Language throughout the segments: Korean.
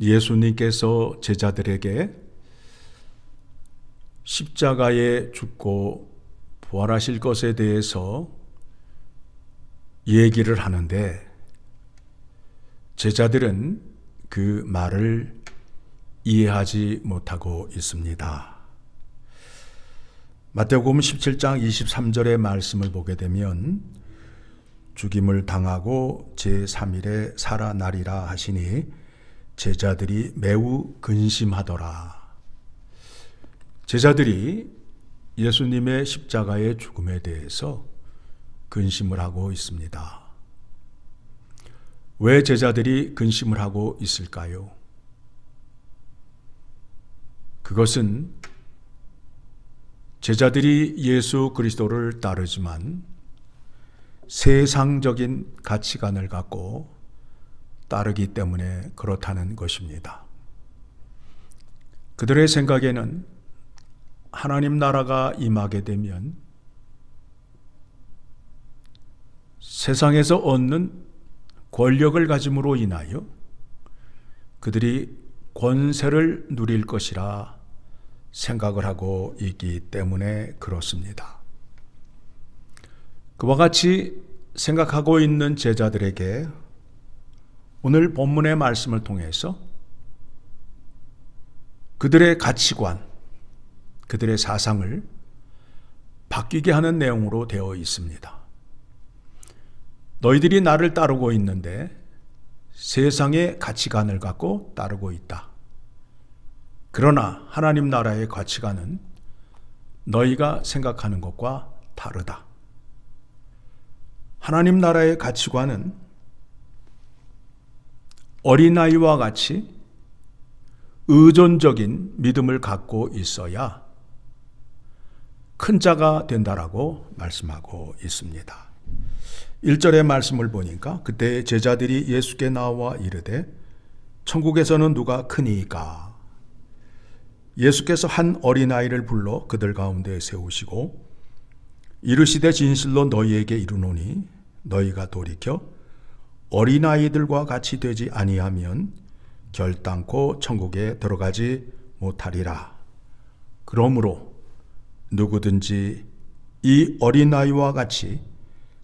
예수님께서 제자들에게 십자가에 죽고 부활하실 것에 대해서 얘기를 하는데 제자들은 그 말을 이해하지 못하고 있습니다. 마태복음 17장 23절의 말씀을 보게 되면 죽임을 당하고 제3일에 살아나리라 하시니 제자들이 매우 근심하더라. 제자들이 예수님의 십자가의 죽음에 대해서 근심을 하고 있습니다. 왜 제자들이 근심을 하고 있을까요? 그것은 제자들이 예수 그리스도를 따르지만 세상적인 가치관을 갖고 따르기 때문에 그렇다는 것입니다. 그들의 생각에는 하나님 나라가 임하게 되면 세상에서 얻는 권력을 가짐으로 인하여 그들이 권세를 누릴 것이라 생각을 하고 있기 때문에 그렇습니다. 그와 같이 생각하고 있는 제자들에게 오늘 본문의 말씀을 통해서 그들의 가치관, 그들의 사상을 바뀌게 하는 내용으로 되어 있습니다. 너희들이 나를 따르고 있는데 세상의 가치관을 갖고 따르고 있다. 그러나 하나님 나라의 가치관은 너희가 생각하는 것과 다르다. 하나님 나라의 가치관은 어린아이와 같이 의존적인 믿음을 갖고 있어야 큰 자가 된다라고 말씀하고 있습니다. 1절의 말씀을 보니까 그때 제자들이 예수께 나와 이르되 천국에서는 누가 크니이까? 예수께서 한 어린아이를 불러 그들 가운데 세우시고 이르시되 진실로 너희에게 이르노니 너희가 돌이켜 어린아이들과 같이 되지 아니하면 결단코 천국에 들어가지 못하리라. 그러므로 누구든지 이 어린아이와 같이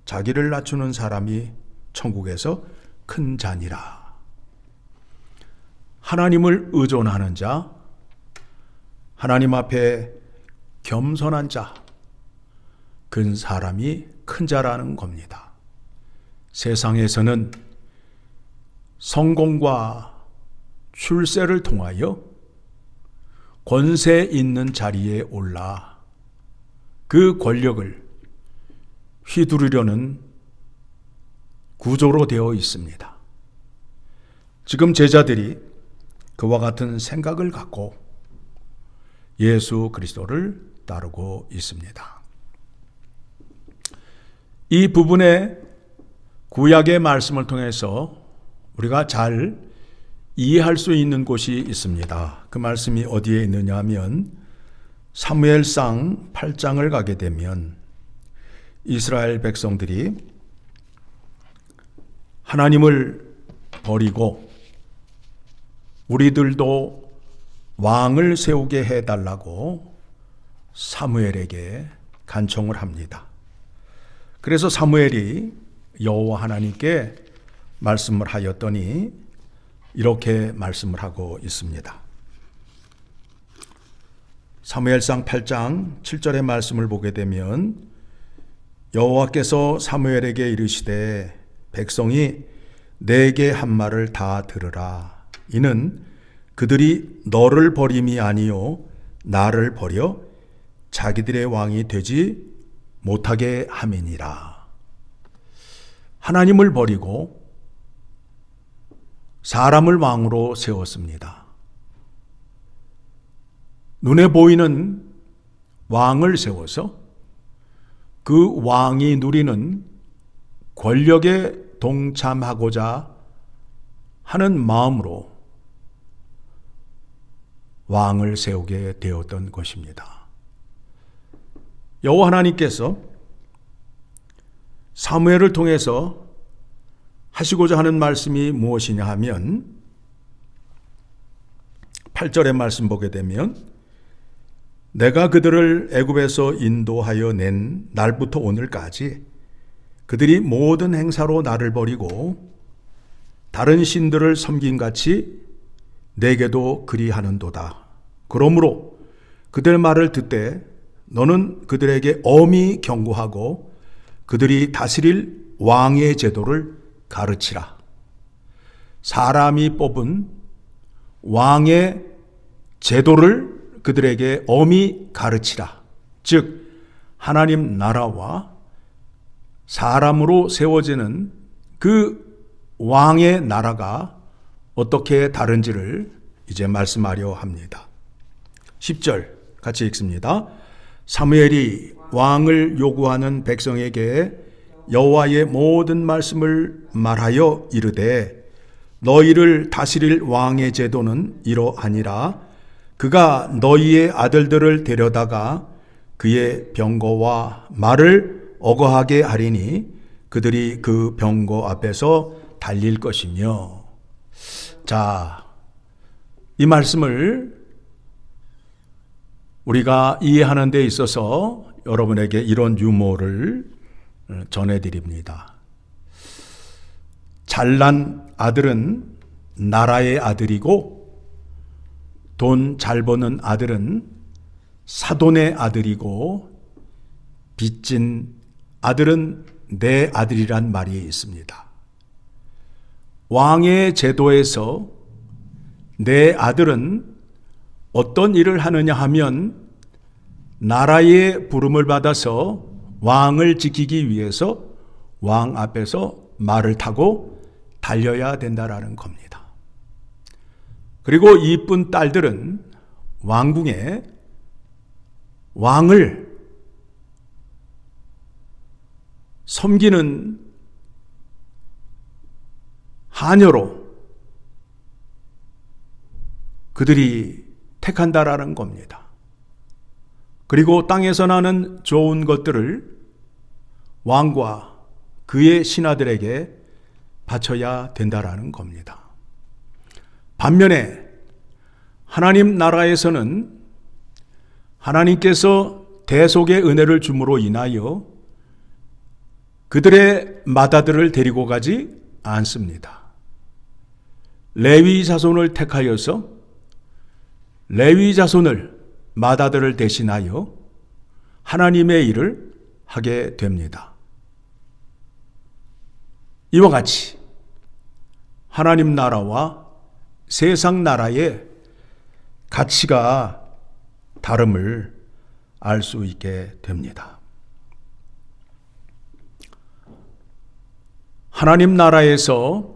자기를 낮추는 사람이 천국에서 큰 자니라. 하나님을 의존하는 자, 하나님 앞에 겸손한 자, 그 사람이 큰 자라는 겁니다. 세상에서는 성공과 출세를 통하여 권세 있는 자리에 올라 그 권력을 휘두르려는 구조로 되어 있습니다. 지금 제자들이 그와 같은 생각을 갖고 예수 그리스도를 따르고 있습니다. 이 부분의 구약의 말씀을 통해서 우리가 잘 이해할 수 있는 곳이 있습니다. 그 말씀이 어디에 있느냐 하면 사무엘상 8장을 가게 되면 이스라엘 백성들이 하나님을 버리고 우리들도 왕을 세우게 해달라고 사무엘에게 간청을 합니다. 그래서 사무엘이 여호와 하나님께 말씀을 하였더니 이렇게 말씀을 하고 있습니다. 사무엘상 8장 7절의 말씀을 보게 되면 여호와께서 사무엘에게 이르시되 백성이 내게 한 말을 다 들으라. 이는 그들이 너를 버림이 아니요 나를 버려 자기들의 왕이 되지 못하게 함이니라. 하나님을 버리고 사람을 왕으로 세웠습니다. 눈에 보이는 왕을 세워서 그 왕이 누리는 권력에 동참하고자 하는 마음으로 왕을 세우게 되었던 것입니다. 여호와 하나님께서 사무엘을 통해서 하시고자 하는 말씀이 무엇이냐 하면 8절의 말씀 보게 되면 내가 그들을 애굽에서 인도하여 낸 날부터 오늘까지 그들이 모든 행사로 나를 버리고 다른 신들을 섬김같이 내게도 그리하는도다. 그러므로 그들 말을 듣되 너는 그들에게 엄히 경고하고 그들이 다스릴 왕의 제도를 가르치라. 사람이 뽑은 왕의 제도를 그들에게 엄히 가르치라. 즉 하나님 나라와 사람으로 세워지는 그 왕의 나라가 어떻게 다른지를 이제 말씀하려 합니다. 10절 같이 읽습니다. 사무엘이 왕을 요구하는 백성에게 여호와의 모든 말씀을 말하여 이르되 너희를 다스릴 왕의 제도는 이러하니라. 그가 너희의 아들들을 데려다가 그의 병거와 말을 어거하게 하리니 그들이 그 병거 앞에서 달릴 것이며. 자, 이 말씀을 우리가 이해하는 데 있어서 여러분에게 이런 유머를 전해드립니다. 잘난 아들은 나라의 아들이고 돈 잘 버는 아들은 사돈의 아들이고 빚진 아들은 내 아들이란 말이 있습니다. 왕의 제도에서 내 아들은 어떤 일을 하느냐 하면 나라의 부름을 받아서 왕을 지키기 위해서 왕 앞에서 말을 타고 달려야 된다라는 겁니다. 그리고 이쁜 딸들은 왕궁에 왕을 섬기는 하녀로 그들이 택한다라는 겁니다. 그리고 땅에서 나는 좋은 것들을 왕과 그의 신하들에게 바쳐야 된다라는 겁니다. 반면에 하나님 나라에서는 하나님께서 대속의 은혜를 줌으로 인하여 그들의 맏아들을 데리고 가지 않습니다. 레위 자손을 택하여서 레위 자손을 맏아들을 대신하여 하나님의 일을 하게 됩니다. 이와 같이 하나님 나라와 세상 나라의 가치가 다름을 알 수 있게 됩니다. 하나님 나라에서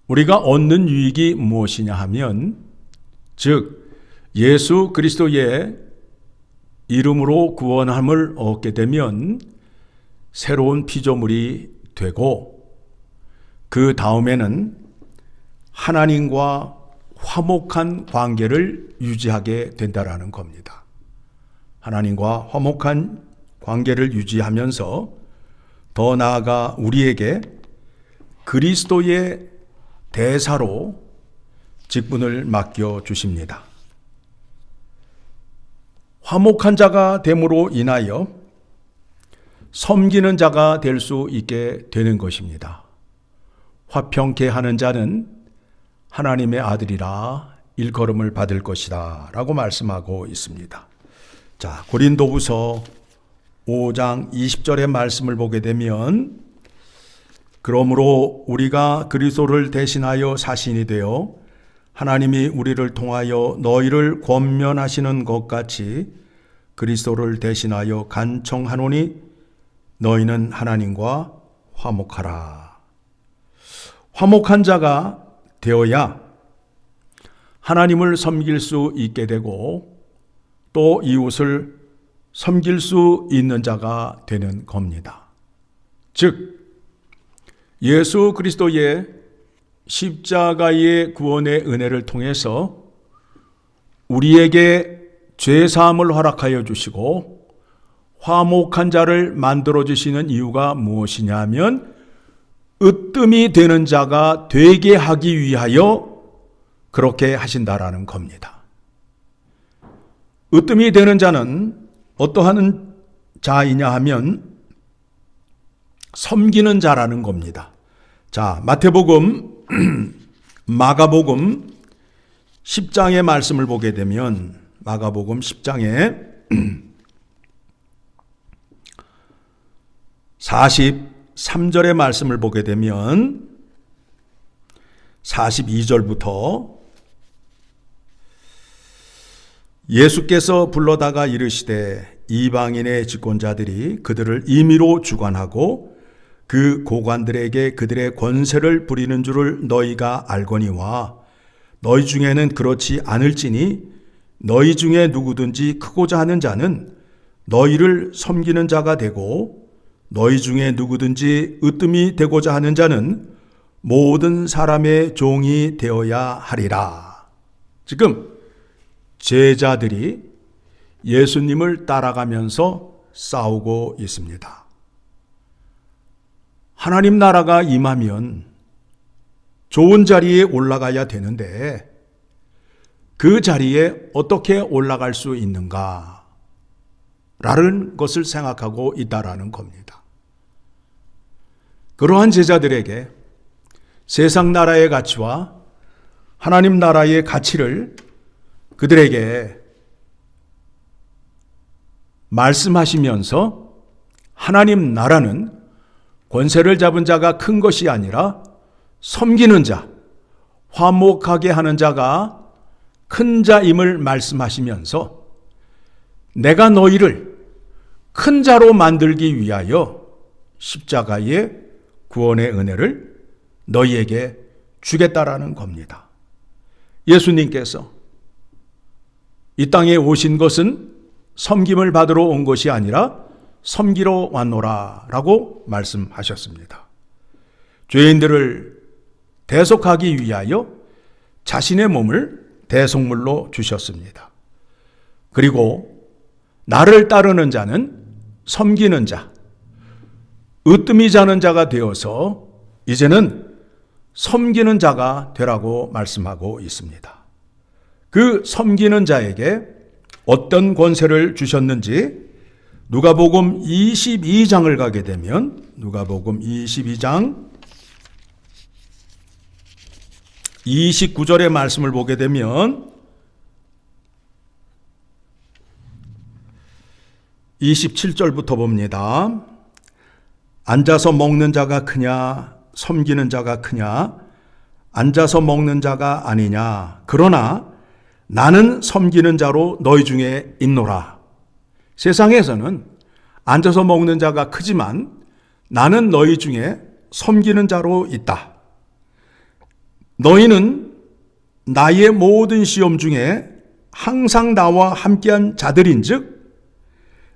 우리가 얻는 유익이 무엇이냐 하면, 즉 예수 그리스도의 이름으로 구원함을 얻게 되면 새로운 피조물이 되고, 그 다음에는 하나님과 화목한 관계를 유지하게 된다라는 겁니다. 하나님과 화목한 관계를 유지하면서 더 나아가 우리에게 그리스도의 대사로 직분을 맡겨 주십니다. 화목한 자가 됨으로 인하여 섬기는 자가 될 수 있게 되는 것입니다. 화평케 하는 자는 하나님의 아들이라 일컬음을 받을 것이다 라고 말씀하고 있습니다. 자, 고린도후서 5장 20절의 말씀을 보게 되면, 그러므로 우리가 그리스도를 대신하여 사신이 되어 하나님이 우리를 통하여 너희를 권면하시는 것 같이 그리스도를 대신하여 간청하노니 너희는 하나님과 화목하라. 화목한 자가 되어야 하나님을 섬길 수 있게 되고 또 이웃을 섬길 수 있는 자가 되는 겁니다. 즉 예수 그리스도의 십자가의 구원의 은혜를 통해서 우리에게 죄사함을 허락하여 주시고 화목한 자를 만들어 주시는 이유가 무엇이냐 하면 으뜸이 되는 자가 되게 하기 위하여 그렇게 하신다라는 겁니다. 으뜸이 되는 자는 어떠한 자이냐 하면 섬기는 자라는 겁니다. 자, 마태복음, 마가복음 10장의 말씀을 보게 되면 마가복음 10장에 43절의 말씀을 보게 되면 42절부터 예수께서 불러다가 이르시되 이방인의 집권자들이 그들을 임의로 주관하고 그 고관들에게 그들의 권세를 부리는 줄을 너희가 알거니와 너희 중에는 그렇지 않을지니 너희 중에 누구든지 크고자 하는 자는 너희를 섬기는 자가 되고 너희 중에 누구든지 으뜸이 되고자 하는 자는 모든 사람의 종이 되어야 하리라. 지금 제자들이 예수님을 따라가면서 싸우고 있습니다. 하나님 나라가 임하면 좋은 자리에 올라가야 되는데 그 자리에 어떻게 올라갈 수 있는가? 라는 것을 생각하고 있다라는 겁니다. 그러한 제자들에게 세상 나라의 가치와 하나님 나라의 가치를 그들에게 말씀하시면서 하나님 나라는 권세를 잡은 자가 큰 것이 아니라 섬기는 자, 화목하게 하는 자가 큰 자임을 말씀하시면서 내가 너희를 큰 자로 만들기 위하여 십자가의 구원의 은혜를 너희에게 주겠다라는 겁니다. 예수님께서 이 땅에 오신 것은 섬김을 받으러 온 것이 아니라 섬기러 왔노라 라고 말씀하셨습니다. 죄인들을 대속하기 위하여 자신의 몸을 대속물로 주셨습니다. 그리고 나를 따르는 자는 섬기는 자, 으뜸이 자는 자가 되어서 이제는 섬기는 자가 되라고 말씀하고 있습니다. 그 섬기는 자에게 어떤 권세를 주셨는지 누가복음 22장을 가게 되면 누가복음 22장 29절의 말씀을 보게 되면 27절부터 봅니다. 앉아서 먹는 자가 크냐 섬기는 자가 크냐 앉아서 먹는 자가 아니냐 그러나 나는 섬기는 자로 너희 중에 있노라. 세상에서는 앉아서 먹는 자가 크지만 나는 너희 중에 섬기는 자로 있다. 너희는 나의 모든 시험 중에 항상 나와 함께한 자들인즉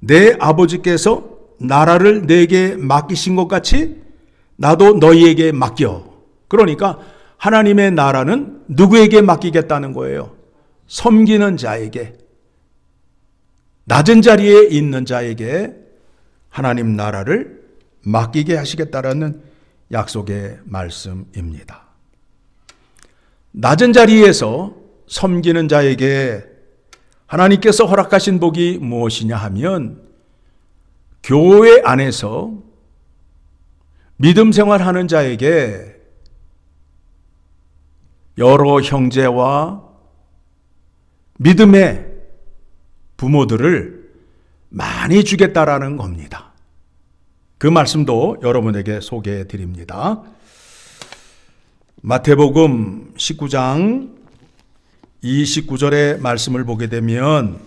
내 아버지께서 나라를 내게 맡기신 것 같이 나도 너희에게 맡겨. 그러니까 하나님의 나라는 누구에게 맡기겠다는 거예요? 섬기는 자에게, 낮은 자리에 있는 자에게 하나님 나라를 맡기게 하시겠다라는 약속의 말씀입니다. 낮은 자리에서 섬기는 자에게 하나님께서 허락하신 복이 무엇이냐 하면 교회 안에서 믿음 생활하는 자에게 여러 형제와 믿음의 부모들을 많이 주겠다라는 겁니다. 그 말씀도 여러분에게 소개해 드립니다. 마태복음 19장 29절의 말씀을 보게 되면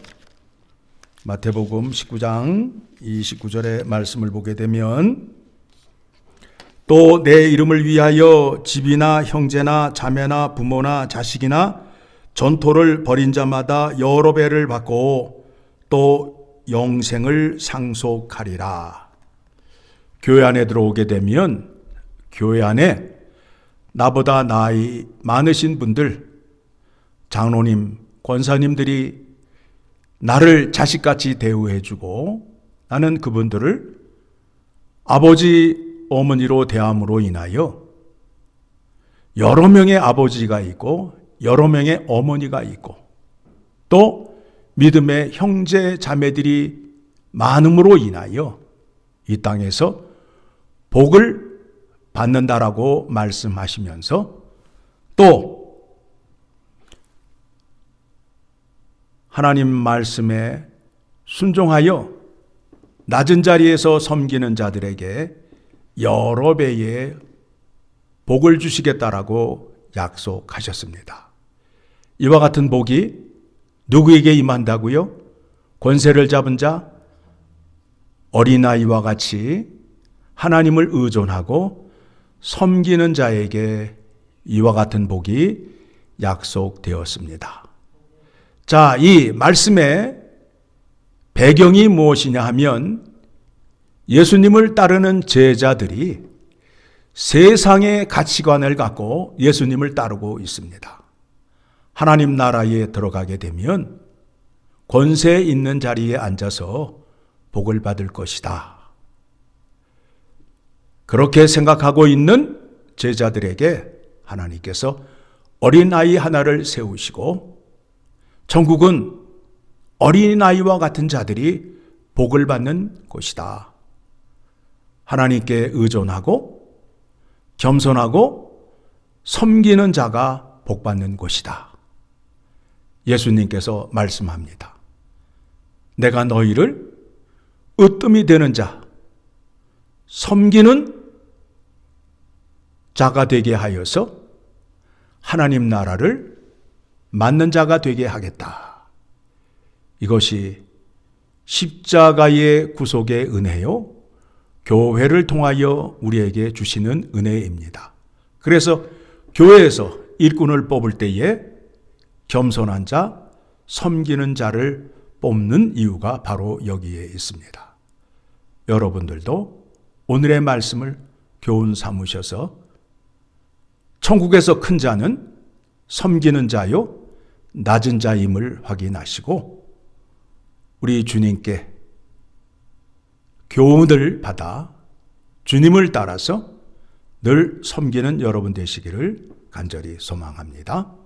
마태복음 19장 29절의 말씀을 보게 되면 또 내 이름을 위하여 집이나 형제나 자매나 부모나 자식이나 전토를 벌인 자마다 여러 배를 받고 또 영생을 상속하리라. 교회 안에 들어오게 되면 교회 안에 나보다 나이 많으신 분들, 장로님, 권사님들이 나를 자식같이 대우해주고 나는 그분들을 아버지, 어머니로 대함으로 인하여 여러 명의 아버지가 있고 여러 명의 어머니가 있고 또 믿음의 형제 자매들이 많음으로 인하여 이 땅에서 복을 받는다라고 말씀하시면서 또 하나님 말씀에 순종하여 낮은 자리에서 섬기는 자들에게 여러 배의 복을 주시겠다라고 약속하셨습니다. 이와 같은 복이 누구에게 임한다고요? 권세를 잡은 자, 어린아이와 같이 하나님을 의존하고 섬기는 자에게 이와 같은 복이 약속되었습니다. 자, 이 말씀의 배경이 무엇이냐 하면 예수님을 따르는 제자들이 세상의 가치관을 갖고 예수님을 따르고 있습니다. 하나님 나라에 들어가게 되면 권세 있는 자리에 앉아서 복을 받을 것이다. 그렇게 생각하고 있는 제자들에게 하나님께서 어린아이 하나를 세우시고 천국은 어린아이와 같은 자들이 복을 받는 곳이다. 하나님께 의존하고 겸손하고 섬기는 자가 복받는 곳이다. 예수님께서 말씀합니다. 내가 너희를 으뜸이 되는 자, 섬기는 자가 되게 하여서 하나님 나라를 맡는 자가 되게 하겠다. 이것이 십자가의 구속의 은혜요, 교회를 통하여 우리에게 주시는 은혜입니다. 그래서 교회에서 일꾼을 뽑을 때에 겸손한 자, 섬기는 자를 뽑는 이유가 바로 여기에 있습니다. 여러분들도 오늘의 말씀을 교훈 삼으셔서 천국에서 큰 자는 섬기는 자요, 낮은 자임을 확인하시고 우리 주님께 교훈을 받아 주님을 따라서 늘 섬기는 여러분 되시기를 간절히 소망합니다.